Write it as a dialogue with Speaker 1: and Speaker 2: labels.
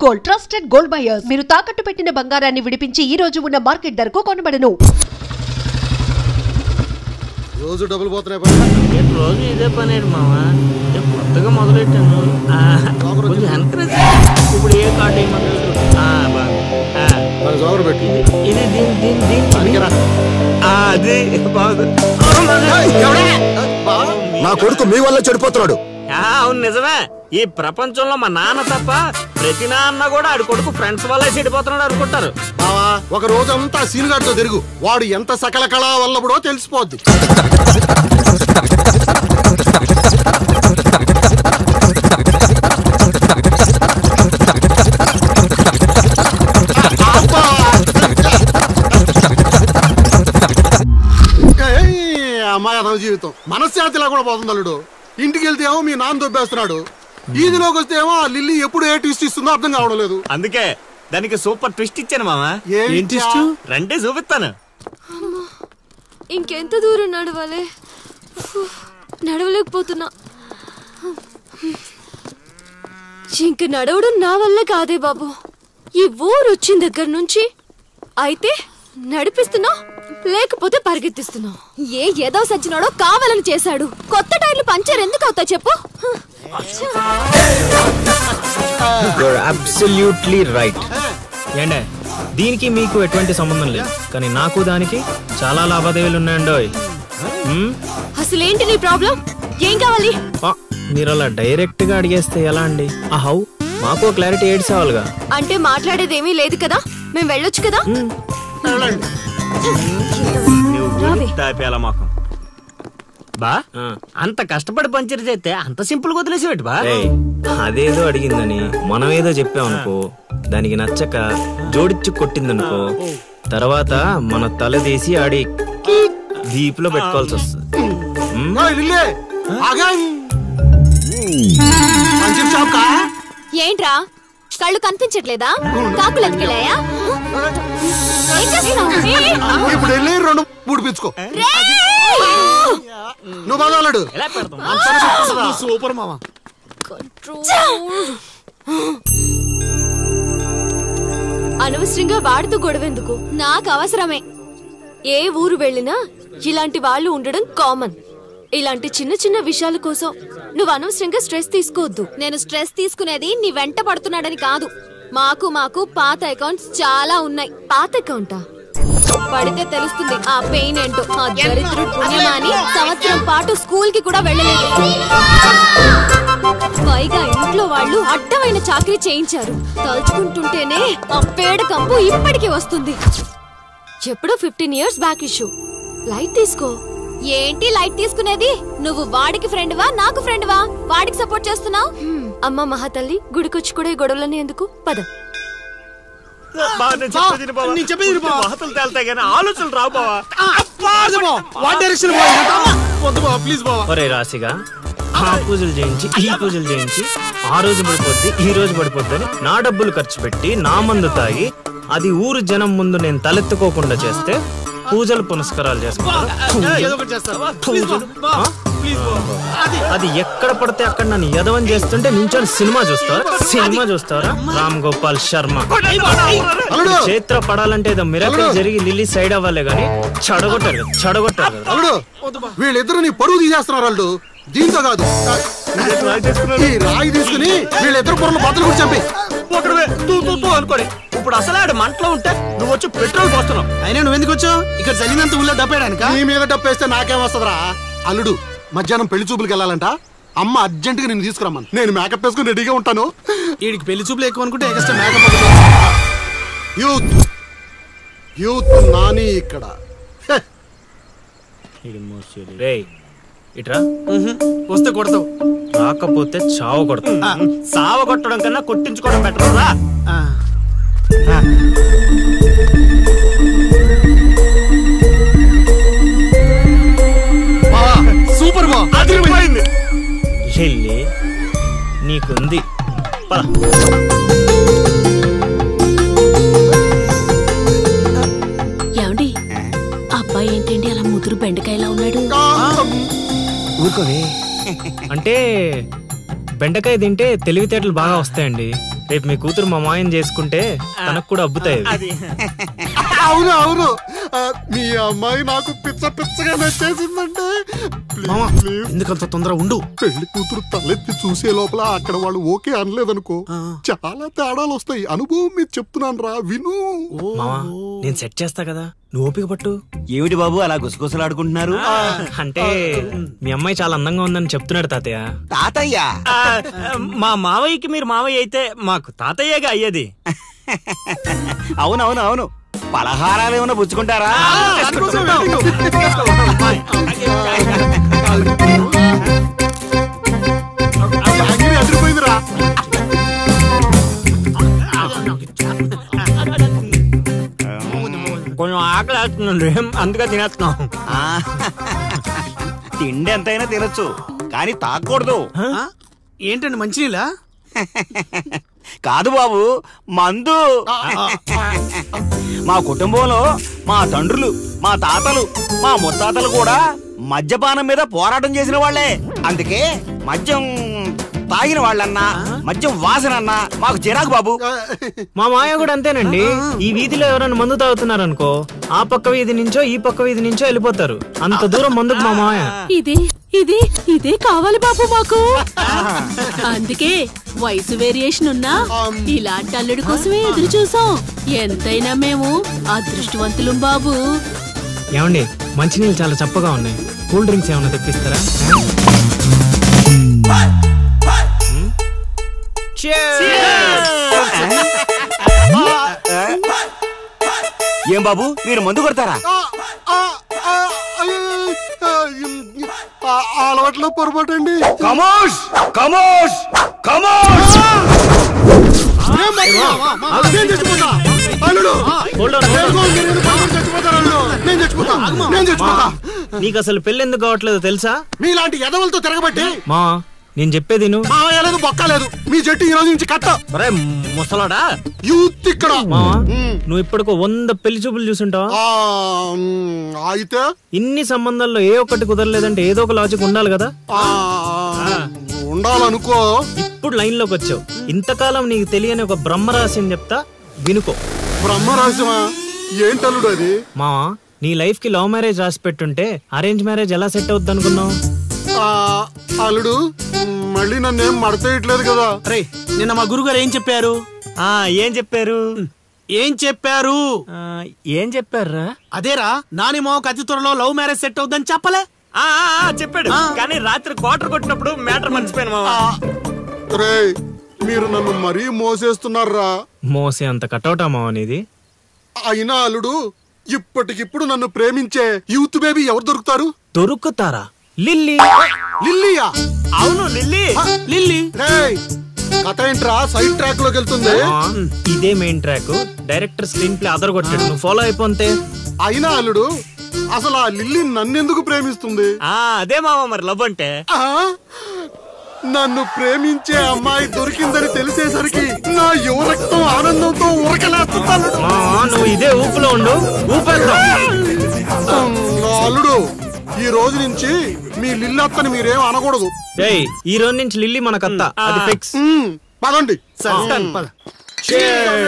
Speaker 1: Gold trusted gold buyers. మీరు తాకట్టు పెట్టిన బంగారాన్ని విడిపించి ఈ రోజు ఉన్న మార్కెట్ ధరకు కొనబడను.
Speaker 2: రోజు డబ్బులు పోతున్నాయి.
Speaker 3: రోజు ఇదే పని మామా. కొత్తగా మొదలెట్టాను. ఇప్పుడు ఏ కార్డు ఇది
Speaker 2: నా కొడుకు మీ వల్ల చెడిపోతున్నాడు.
Speaker 3: అవును నిజమే. ఈ ప్రపంచంలో మా నాన్న తప్ప ప్రతి నాన్న కూడా ఆడి కొడుకు ఫ్రెండ్స్ వల్ల చెడిపోతున్నాడు అనుకుంటారు.
Speaker 2: ఒక రోజంతా సీనుగాడితో తిరుగు, వాడు ఎంత సకల కళా వల్లబడో తెలిసిపోద్ది. అమ్మాయి అదవ జీవితం మనశ్శాంతిలా కూడా పోతుంది అల్లుడు. ఇంటికి వెళ్తే ఏమో మీ నాన్న దొబ్బేస్తున్నాడు, ఈదిలోకి వస్తే ఏమో లిల్లీ ఎప్పుడు ఏ ట్విస్ట్ ఇస్తుందో అర్థం కావడం లేదు.
Speaker 3: అందుకే దానికి సూపర్ ట్విస్ట్ ఇచ్చాను మామా. రండి చూపిస్తాను.
Speaker 4: ఇంకెంత దూరం నడవాలి? నడవలేకపోతున్నా. ఇంక నడవడం నా వల్ల కాదే బాబు. ఈ ఊరు వచ్చిన దగ్గర నుంచి అయితే నడిపిస్తున్నావు, లేకపోతే పరిగెత్తిస్తున్నావు. ఏ ఏదో సచ్చినాడో కావాలని చేశాడు. కొత్త టైర్లు పంచర్ ఎందుకు అవుతా చెప్పు.
Speaker 5: Absolutely right. ఏంటే దీనికి మీకు ఎటువంటి సంబంధం లేదు, కానీ నాకు దానికి చాలా లావాదేవీలు ఉన్నాయండి.
Speaker 4: అసలేంటి నీ ప్రాబ్లం? ఏం కావాలి?
Speaker 5: మీరు అలా డైరెక్ట్ గా అడిగేస్తే ఎలా అండి? హౌ మాకు క్లారిటీ ఏడ్చేవాళ్ళుగా.
Speaker 4: అంటే మాట్లాడేది ఏమీ లేదు కదా, మేము వెళ్ళొచ్చు కదా.
Speaker 3: బా అంత కష్టపడి పంచర్ చేస్తే అంత సింపుల్ గా వదిలేసేవాటి బా.
Speaker 5: అదేదో అడిగిందని మనం ఏదో చెప్పామనుకో, దానికి నచ్చక జోడిచ్చి కొట్టిందనుకో, తర్వాత మన తల తీసి ఆడి దీపులో పెట్టుకోవాల్సి వస్తుంది.
Speaker 4: ఏంట్రా కళ్ళు కనిపించట్లేదా? కాకులు ఎత్తుకెళ్ళాయా?
Speaker 2: ఇప్పుడు వెళ్ళి 2-3 పిచ్చుకో. నువ్వు బాగాడు సూపర్ మామా.
Speaker 4: అనవసరంగా వాడితో గొడవెందుకు? నాకు అవసరమే. ఏ ఊరు వెళ్ళినా ఇలాంటి వాళ్ళు ఉండడం కామన్. ఇలాంటి చిన్న చిన్న విషయాల కోసం నువ్వు అనవసరంగా స్ట్రెస్ తీసుకోవద్దు. నేను స్ట్రెస్ తీసుకునేది నీ వెంట పడుతున్నాడని కాదు. మాకు పాత అకౌంట్స్ చాలా ఉన్నాయి. పాత అకౌంటా? పడితే తెలుస్తుంది ఆ పెయిన్ ఏంటో. ఆ దరిద్రుడు పుణ్యమాని సంవత్సరం పాటు స్కూల్ కి కూడా వెళ్ళలేదు. పైగా ఇంట్లో వాళ్ళు అడ్డమైన చాకరీ చేయించారు. తలుచుకుంటుంటేనే ఆ పేడ కంపు ఇప్పటికీ వస్తుంది. ఎప్పుడో 15 years బ్యాక్ ఇష్యూ. లైట్ తీసుకో. ఏంటి లైట్ తీసుకునేది? నువ్వు వాడికి ఫ్రెండ్వా, నాకు ఫ్రెండ్వా? వాడికి సపోర్ట్ చేస్తున్నావు. అమ్మ మహాతల్లి, గుడికొచ్చి కూడా ఈ గొడవలన్నీ ఎందుకు? పద.
Speaker 3: ఆలోచనలు రావు బావా.
Speaker 5: రాశిగా ఆ పూజలు చేయించి ఈ పూజలు చేయించి ఆ రోజు పడిపోద్ది ఈ రోజు పడిపోద్ది అని నా డబ్బులు ఖర్చు పెట్టి నా మందు తాగి అది ఊరు జనం ముందు నేను తలెత్తుకోకుండా చేస్తే పూజలు పునస్కారాలు చేసుకుంటారు. అది ఎక్కడ పడితే అక్కడ నన్ను యదవం చేస్తుంటే నించొని సినిమా చూస్తారా? రామ్ గోపాల్ శర్మ క్షేత్ర పడాలంటే ఏదో మిరాకిల్ జరిగి లిల్లీ సైడ్ అవ్వాలే గానీ చెడగొట్టారు.
Speaker 2: వీళ్ళిద్దరు నీ పరువు తీసేస్తున్నారు. వాళ్ళు దీంతో కాదు, ఈ రాయి తీసుకుని వీళ్ళిద్దరు పొరలు బద్దలు కూడా చంపి
Speaker 3: అనుకోని. ఇప్పుడు అసలు ఆడు మంటలో ఉంటే నువ్వు వచ్చి పెట్రోల్ పోస్తున్నావు.
Speaker 6: అయినా నువ్వెందుకు వచ్చావు? ఇక్కడ చల్లినంత ఊళ్ళో డప్పేయడానికా?
Speaker 2: నీ మీద డప్పేస్తే నాకేం వస్తుందిరా? అల్లుడు మధ్యాహ్నం పెళ్లి చూపులకు వెళ్ళాలంట. అమ్మ అర్జెంట్ గా నేను తీసుకురమ్మను. నేను మేకప్ వేసుకుని రెడీగా ఉంటాను.
Speaker 6: వీడికి పెళ్లి చూపులు ఎక్కువ అనుకుంటే ఎక్స్ట్రా మేకప్.
Speaker 2: యూత్ నాని ఇక్కడ.
Speaker 5: ఇట్రా.
Speaker 6: వస్తే కొడతావు,
Speaker 5: రాకపోతే చావ కొడతావు.
Speaker 3: సావ కొట్టడం కన్నా కొట్టించుకోవడం బెటర్ రా.
Speaker 2: సూపర్ బా, అదిరిపోయింది.
Speaker 5: లిల్లీ నీకుంది.
Speaker 4: ఏమండి, అబ్బాయి ఏంటండి అలా ముదురు బెండకాయలా ఉన్నాడు?
Speaker 5: అంటే బెండకాయ తింటే తెలివితేటలు బాగా వస్తాయండి. రేపు మీ కూతురు మా మాయం చేసుకుంటే తనకు కూడా అబ్బుతాయి.
Speaker 2: అవును అవును, మీ అమ్మాయి నాకు పిచ్చగా నచ్చేసిందంటే
Speaker 6: మామా ఎందుకంత తొందర ఉండు.
Speaker 2: పెళ్లి కూతురు తలెత్తి చూసే లోపల అక్కడ వాళ్ళు ఓకే అనలేదనుకో చాలా తేడాలు వస్తాయి. అనుభవం మీద చెప్తున్నాను రా, విను.
Speaker 5: మావా నేను సెట్ చేస్తా కదా, నువ్వు ఓపిక పట్టు.
Speaker 7: ఏమిటి బాబు అలా గుసగుసలాడుకుంటున్నారు?
Speaker 5: అంటే మీ అమ్మాయి చాలా అందంగా ఉందని చెప్తున్నాడు తాతయ్య.
Speaker 7: తాతయ్య
Speaker 3: మా మావయ్యకి మీరు మావయ్య అయితే మాకు తాతయ్యగా అయ్యేది.
Speaker 7: అవునవును అవును, పలహారాలు ఏమైనా పుచ్చుకుంటారా?
Speaker 2: అదిరిపోయిందిరా.
Speaker 3: కొంచెం ఆకలి వేస్తుందండి, అందుకే తినేస్తున్నాం.
Speaker 7: తిండి ఎంతైనా తినొచ్చు కానీ తాగకూడదు.
Speaker 6: ఏంటండి మంచినీళ్ళ?
Speaker 7: కాదు బాబు, మందు. మా కుటుంబంలో మా తండ్రులు, మా తాతలు, మా ముత్తాతలు కూడా మద్యపానం మీద పోరాటం చేసిన వాళ్లే. అందుకే మద్యం తాగిన వాళ్ళన్నా, మద్యం వాసన అన్నా మాకు చిరాకు బాబు.
Speaker 5: మా మాయ కూడా అంతేనండి. ఈ వీధిలో ఎవరైనా మందు తాగుతున్నారు అనుకో, ఆ పక్క వీధి నుంచో ఈ పక్క వీధి నుంచో వెళ్ళిపోతారు. అంత దూరం మందుకు మా మాయ.
Speaker 8: ఇదే కావాలి బాబు మాకు. అందుకే వయసు వేరియేషన్ ఉన్నా ఇలాంటి అల్లుడి కోసమే ఎదురు చూసాం. ఎంతైనా మేము అదృష్టవంతులం బాబు.
Speaker 5: ఏమండి మంచినీళ్ళు చాలా చప్పగా ఉన్నాయి, కూల్ డ్రింక్స్ ఏమైనా తెప్పిస్తారా?
Speaker 7: ఏం బాబు మీరు మందు కొడతారా?
Speaker 2: అలవాట్లో పొరపాటు అండి.
Speaker 7: కమోష్ కమోష్ కమోష్.
Speaker 5: నీకు అసలు పెళ్లి ఎందుకు కావట్లేదు తెలుసా?
Speaker 2: మీలాంటి ఎదవలతో తిరగబట్టి.
Speaker 5: మా నేను చెప్పేది
Speaker 2: మావయ్యలేదు బొక్కలేదు, మీ జట్టు ఈ రోజు నుంచి కట్ట.
Speaker 3: ముసలాడా
Speaker 2: యూత్ ఇక్కడ.
Speaker 5: మావా నువ్వు ఇప్పటికో 100 పెళ్లి చూపులు చూసుంటావా?
Speaker 2: అయితే
Speaker 5: ఇన్ని సంబంధాల్లో ఏ ఒక్కటి కుదరలేదంటే ఏదో ఒక లాజిక్ ఉండాలి కదా.
Speaker 2: ఉండాలనుకో.
Speaker 5: ఇప్పుడు లైన్ లోకి వచ్చావు. ఇంతకాలం నీకు తెలియని ఒక బ్రహ్మరహస్యం చెప్తా, వినుకో.
Speaker 2: బ్రహ్మరహస్యమా? ఏంటల్లుడు అది?
Speaker 5: మావా నీ లైఫ్ కి లవ్ మ్యారేజ్ రాసి పెట్టుంటే అరేంజ్ మ్యారేజ్ ఎలా సెట్ అవుద్ది అనుకున్నావు?
Speaker 2: అల్లుడు మళ్ళీ నన్నేం మడతేయట్లేదు కదా.
Speaker 6: అరే నిన్న మా గురుగారు ఏం చెప్పారు?
Speaker 3: ఏం చెప్పారు? ఏం చెప్పారా?
Speaker 6: అదేరా నాని మోక అతి త్వరలో లవ్ మ్యారేజ్ సెట్ అవుద్దని చెప్పలే?
Speaker 3: చెప్పాడు, కానీ రాత్రి క్వార్టర్ కొట్టినప్పుడు మ్యాటర్ మర్చిపోయాను మావా.
Speaker 2: రేయ్ మీరు నన్ను మరీ మోసేస్తున్నారా?
Speaker 5: మోసే అంత కటౌటా మావా నీది?
Speaker 2: అయినా అల్లుడు ఇప్పటికిప్పుడు నన్ను ప్రేమించే యూత్ బేబీ ఎవరు దొరుకుతారు?
Speaker 5: దొరుకుతారా? లిల్లీ.
Speaker 2: లిల్లీయా?
Speaker 3: అవును లిల్లీ.
Speaker 6: లిల్లీ
Speaker 2: రేయ్ కథ ఏంట్రా సైడ్ ట్రాక్ లోకి వెళ్తుంది?
Speaker 5: ఇదే main track. Director screen play other కొట్టాడు, నువ్వు ఫాలో అయిపోతే.
Speaker 2: అయినా అల్లుడు అసలు ఆ లిల్లీ నన్నెందుకు ప్రేమిస్తుంది?
Speaker 3: అదే మావా మరి లవ్ అంటే.
Speaker 2: నన్ను ప్రేమించే అమ్మాయి దొరికిందని తెలిసేసరికి నా యువ రక్తం ఆనందంతో ఉరకలేస్తున్నాను.
Speaker 5: నువ్వు ఇదే ఊపులో ఉండు, ఊపేద్దాం.
Speaker 2: అల్లుడు ఈ రోజు నుంచి మీ లిల్లత్తని మీరేం అనకూడదు.
Speaker 5: ఈ రోజు నుంచి లిల్లీ మనకత్త, అది ఫిక్స్.
Speaker 2: పదండి.